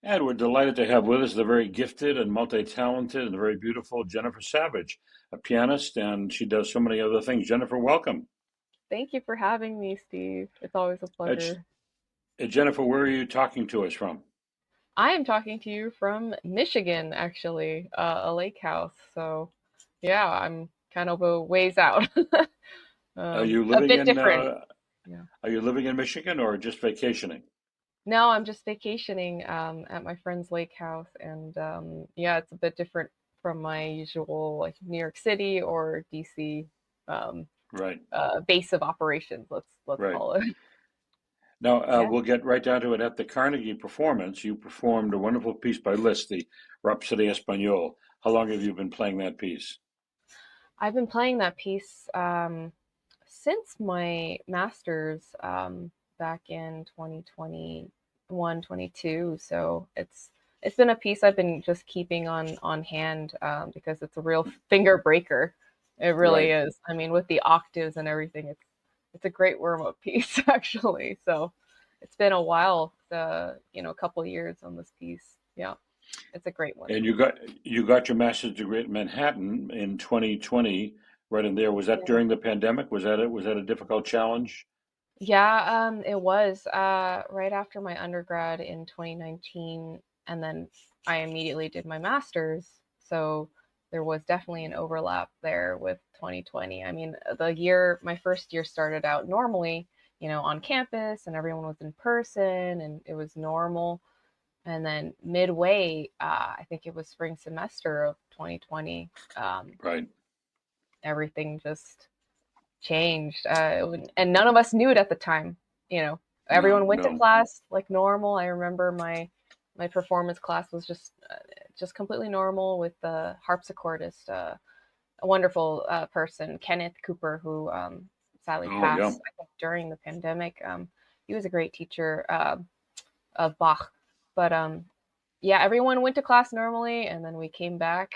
And we're delighted to have with us the very gifted and multi-talented and very beautiful Jennifer Savage, a pianist, and she does so many other things. Jennifer, welcome. Thank you for having me, Steve. It's always a Uh, pleasure. Jennifer, where are you talking to us from? I am talking to you from Michigan, actually, a lake house. So, yeah, I'm kind of a ways out. Are you A living bit in different. Yeah. Michigan or just vacationing? No, I'm just vacationing at my friend's lake house, and yeah, it's a bit different from my usual like New York City or DC um, Right, base of operations. Let's right. call it. Now, Yeah. we'll get right down to it. At the Carnegie performance, you performed a wonderful piece by Liszt, the Rhapsody Espagnole. How long have you been playing that piece? I've been playing that piece since my master's back in 2021, 22. So it's been a piece I've been just keeping on hand because it's a real finger breaker. It really Right. is. I mean, with the octaves and everything, it's a great warm up piece actually. So it's been a while, a couple years on this piece. Yeah, it's a great one. And you got your master's degree at Manhattan in 2020, right in there. Was that during the pandemic? Was that a difficult challenge? Yeah, it was right after my undergrad in 2019, and then I immediately did my master's. So there was definitely an overlap there with 2020. I mean, my first year started out normally, on campus, and everyone was in person, and it was normal. And then midway, I think it was spring semester of 2020, Right. everything just changed. And none of us knew it at the time. You know, No, Everyone went to no. class like normal. I remember my performance class was just completely normal with the harpsichordist, a wonderful person, Kenneth Cooper, who sadly Oh, yeah. passed, I think, during the pandemic. He was a great teacher of Bach, but yeah, everyone went to class normally, and then we came back.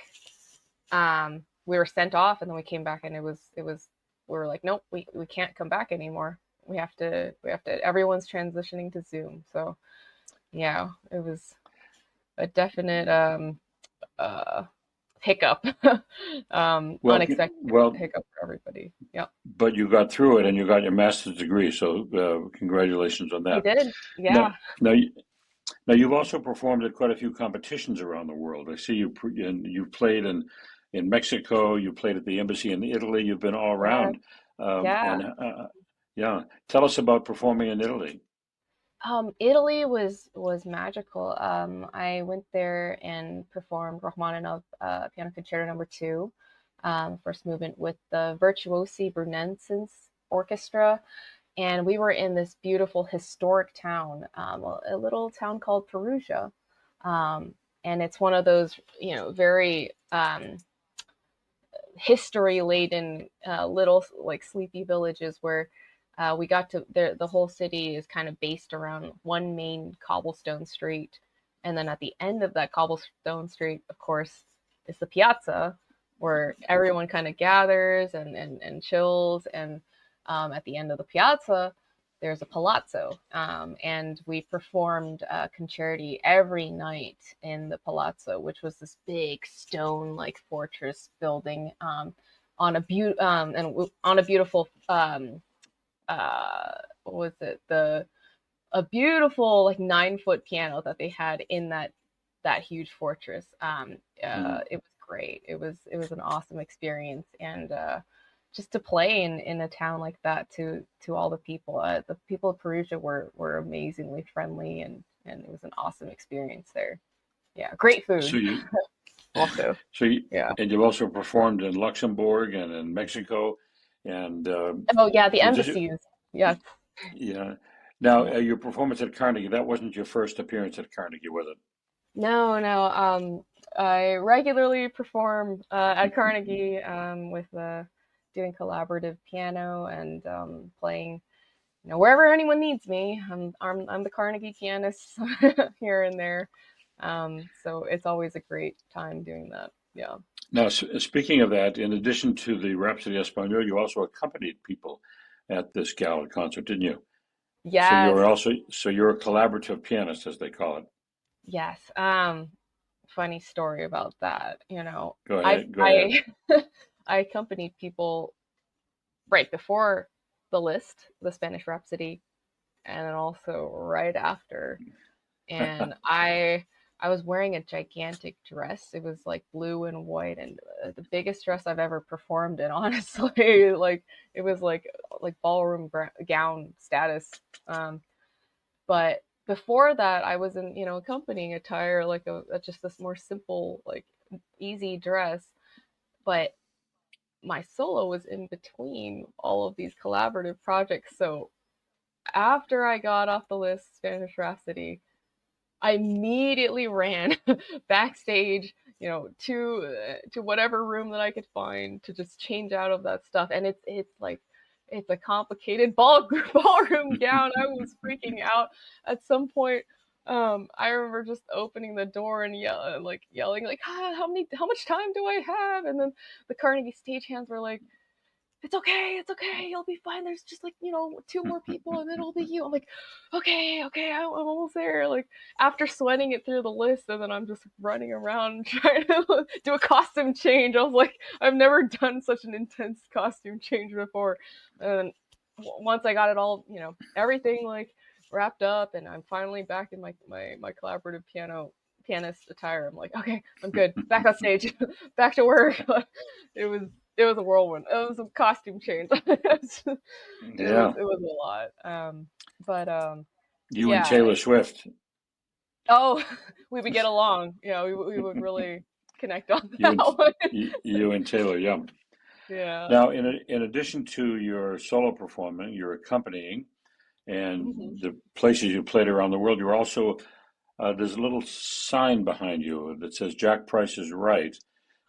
We were sent off, and then we came back, and it was we were like, nope, we can't come back anymore. We have to. Everyone's transitioning to Zoom, so yeah, it was a definite uh hiccup, Well, unexpected well, hiccup for everybody. Yeah, but you got through it and you got your master's degree, so congratulations on I that. did. Now, Yeah. now, now you've also performed at quite a few competitions around the world. I see you've played in Mexico, you played at the embassy in Italy, you've been all Yeah. around. And Yeah. yeah, tell us about performing in Italy. Italy was magical. I went there and performed Rachmaninoff Piano Concerto Number Two, first movement with the Virtuosi Brunensis Orchestra, and we were in this beautiful historic town, a little town called Perugia, and it's one of those very history laden little like sleepy villages where we got to the whole city is kind of based around one main cobblestone street, and then at the end of that cobblestone street, of course, is the piazza where everyone kind of gathers and chills, and at the end of the piazza there's a palazzo, and we performed concerti every night in the palazzo, which was this big stone like fortress building, on a beautiful what was it, the a beautiful like 9 foot piano that they had in that huge fortress. Mhm. It was great. It was an awesome experience, and just to play in a town like that to all the people. The people of Perugia were amazingly friendly, and it was an awesome experience there. Yeah, great So food you, also. so you, Yeah. and you've also performed in Luxembourg and in Mexico, and Oh yeah, the was this, embassies. Yes. yeah. Now, Yeah. your performance at Carnegie, that wasn't your first appearance at Carnegie, was it? No, no. I regularly perform at Carnegie with doing collaborative piano and playing, wherever anyone needs me. I'm the Carnegie pianist here and there. So it's always a great time doing that. Yeah. Now, speaking of that, in addition to the Rhapsody Espagnole, you also accompanied people at this gala concert, didn't you? So Yes. you're a collaborative pianist, as they call it. Yes. Funny story about that. Go I ahead. Go ahead. I I accompanied people right before the list, the Spanish Rhapsody, and then also right after. And I was wearing a gigantic dress. It was like blue and white, and the biggest dress I've ever performed in. Honestly, like it was like ballroom gown status. But before that, I was in accompanying attire, like just this more simple, like easy dress. But my solo was in between all of these collaborative projects. So after I got off the list, Spanish Rhapsody, I immediately ran backstage, to whatever room that I could find to just change out of that stuff. And it's like it's a complicated ballroom gown. I was freaking out at some point. I remember just opening the door and yelling like, how much time do I have? And then the Carnegie stagehands were like, it's okay, you'll be fine. There's just like, two more people and then it'll be you. I'm like, okay, I'm almost there. Like, after sweating it through the list, and then I'm just running around trying to do a costume change. I was like, I've never done such an intense costume change before. And once I got it all, everything like wrapped up, and I'm finally back in my collaborative pianist attire. I'm like, okay, I'm good. Back on stage, back to work. it was it was a whirlwind. It was a costume change. Yeah. It was a lot. But You and yeah. Taylor Swift. Oh, we would get along. Yeah, we would really connect on You and that one. you and Taylor. Yeah. Yeah. Now, in addition to your solo performing, you're accompanying, and Mhm. the places you played around the world. You're also there's a little sign behind you that says Jack Price is Right.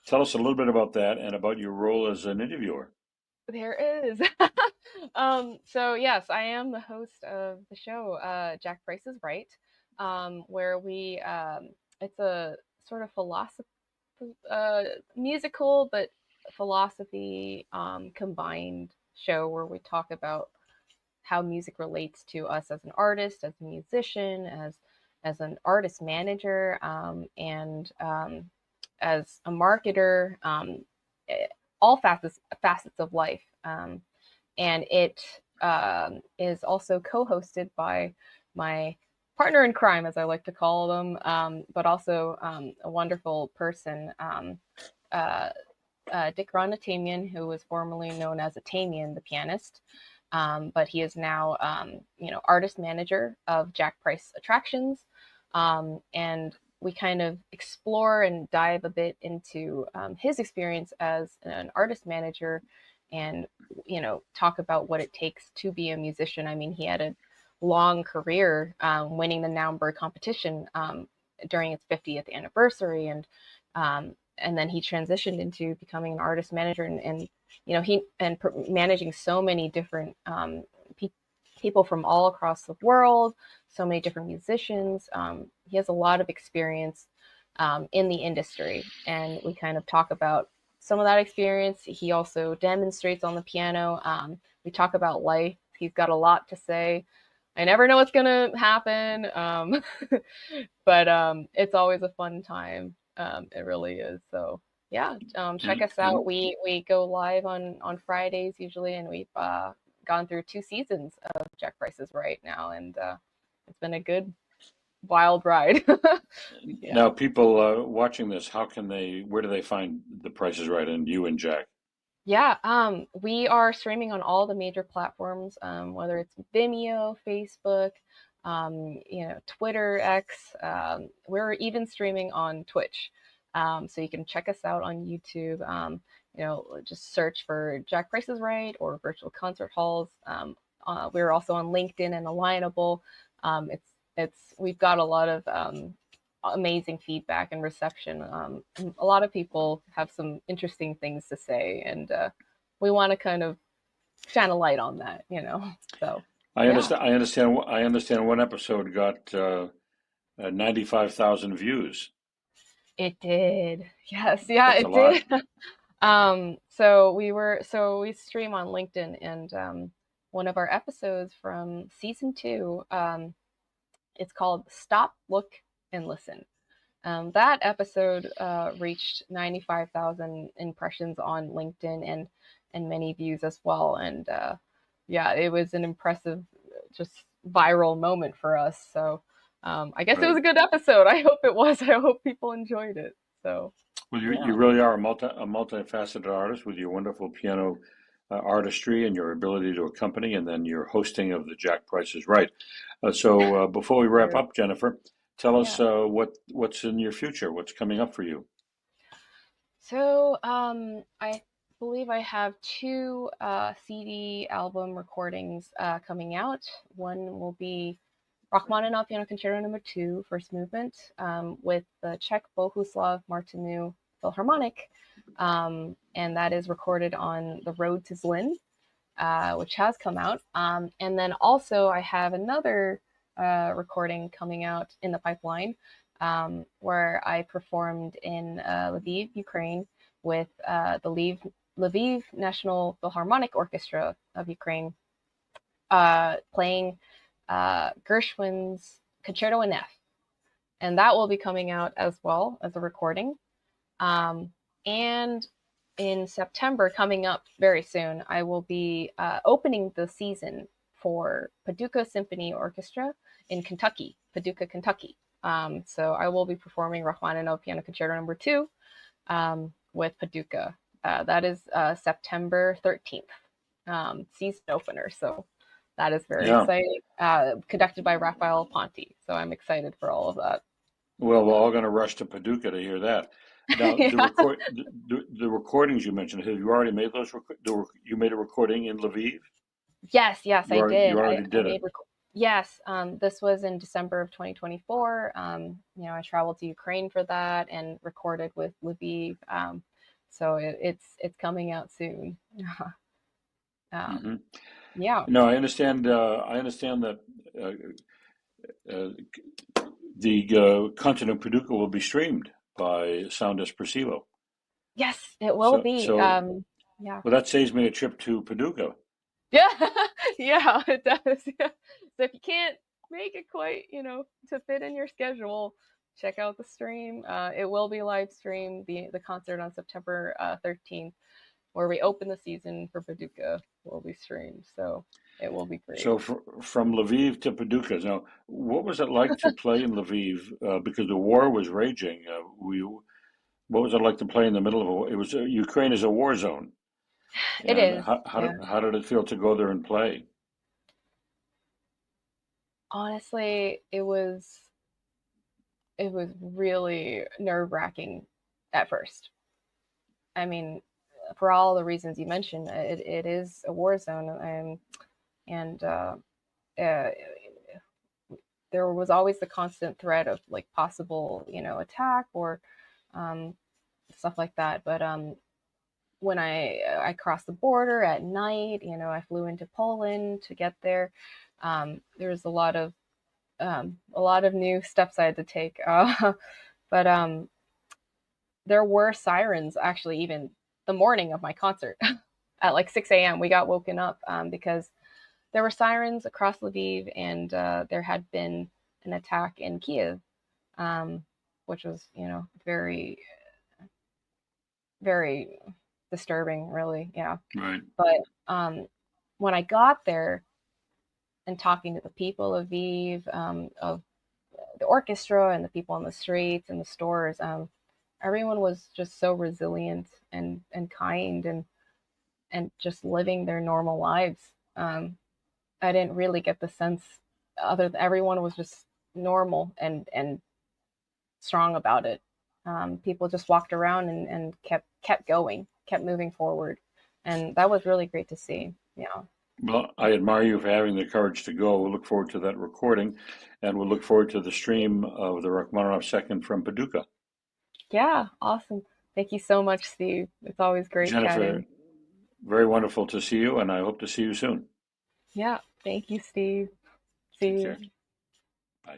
Tell us a little bit about that and about your role as an interviewer. There is. So yes, I am the host of the show, Jack Price is Right, where it's a sort of philosophy, musical, but philosophy combined show where we talk about how music relates to us as an artist, as a musician, as an artist manager, and as a marketer, all facets of life. And it is also co-hosted by my partner in crime, as I like to call them, but also a wonderful person, uh, Dick Ronatamian, who was formerly known as Atamian, the pianist. But he is now, artist manager of Jack Price Attractions. And we kind of explore and dive a bit into his experience as an artist manager, and talk about what it takes to be a musician. I mean, he had a long career, winning the Nuremberg competition during its 50th anniversary, and then he transitioned into becoming an artist manager, and managing so many different people from all across the world, so many different musicians. He has a lot of experience in the industry, and we kind of talk about some of that experience. He also demonstrates on the piano. We talk about life. He's got a lot to say. I never know what's gonna happen, but it's always a fun time. It really is. So yeah, check And, us out. and We go live on Fridays usually, and we've gone through 2 seasons of Jack Price is Right now, and it's been a good wild ride. Yeah. now, people watching this, where do they find The Price is Right and you and Jack? Yeah, we are streaming on all the major platforms, whether it's Vimeo, Facebook, Twitter, X. We're even streaming on Twitch, so you can check us out on YouTube. Just search for Jack Price is Right or Virtual Concert Halls. We're also on LinkedIn and Alignable. It's we've got a lot of amazing feedback and reception. A lot of people have some interesting things to say, and we want to kind of shine a light on that. So I yeah, understand. I understand. I understand. One episode got 95,000 views. it did. Yes, yeah, That's a it lot. did. So we stream on LinkedIn, and one of our episodes from season 2, it's called Stop, Look, and listen. That episode reached 95,000 impressions on LinkedIn and many views as well. And yeah, it was an impressive, just viral moment for us. So I guess it was Right. a good episode. I hope it was. I hope people enjoyed it. So Well, you yeah. really are a multifaceted artist with your wonderful piano artistry and your ability to accompany, and then your hosting of the Jack Price is Right. Before we wrap Sure. up, Jennifer, tell us Yeah. what's in your future, what's coming up for you. So I believe I have two CD album recordings coming out. One will be Rachmaninoff Piano Concerto Number 2, First Movement, with the Czech Bohuslav Martinu Philharmonic, and that is recorded on the Road to Zlin, which has come out. And then also I have another recording coming out in the pipeline, where I performed in Lviv, Ukraine, with the Lviv National Philharmonic Orchestra of Ukraine, playing Gershwin's Concerto in F. And that will be coming out as well as a recording. And in September, coming up very soon, I will be opening the season for Paducah Symphony Orchestra in Kentucky, Paducah, Kentucky. So I will be performing Rachmaninoff Piano Concerto Number 2 with Paducah. That is September 13th, season opener. So that is very Yeah. exciting. Conducted by Raphael Ponti. So I'm excited for all of that. Well, we're all going to rush to Paducah to hear that. Now, Yeah. the recordings you mentioned, have you already made those? You made a recording in Lviv? Yes, yes, I You did. already I did it. yes, this was in December of 2024. I traveled to Ukraine for that and recorded with Lviv. So it's coming out soon. Hmm. Yeah. No, I understand. I understand that uh, uh, the concert in Paducah will be streamed by Sound Espressivo. Yes, it will So, be. so Yeah. well, that saves me a trip to Paducah. Yeah. Yeah, it does. Yeah. So if you can't make it quite, to fit in your schedule, check out the stream. It will be live streamed, the concert on September 13th, where we open the season for Paducah, will be streamed. So it will be great. So from Lviv to Paducah. Now, what was it like to play in Lviv? Because the war was raging. What was it like to play in the middle of a war? It was Ukraine is a war zone. It And is. Yeah. how did it feel to go there and play? Honestly, it was really nerve-wracking at first. I mean, for all the reasons you mentioned, it is a war zone, and uh, there was always the constant threat of like possible, attack or um, stuff like that. But when I crossed the border at night, I flew into Poland to get there. There was a lot of new steps I had to take, but there were sirens actually even the morning of my concert at like 6 a.m. We got woken up because there were sirens across Lviv, and there had been an attack in Kiev, which was, very, very disturbing, really. Yeah. Right. But when I got there and talking to the people of Lviv, of the orchestra and the people on the streets and the stores, everyone was just so resilient and kind and just living their normal lives. I didn't really get the sense everyone was just normal and strong about it. People just walked around and kept going, kept moving forward, and that was really great to see. Yeah. Well, I admire you for having the courage to go. We'll look forward to that recording, and we'll look forward to the stream of the Rachmaninoff Second from Paducah. Yeah, awesome. Thank you so much, Steve. It's always great Jennifer, chatting. very wonderful to see you, and I hope to see you soon. Yeah, thank you, Steve. See Take you. care. Bye.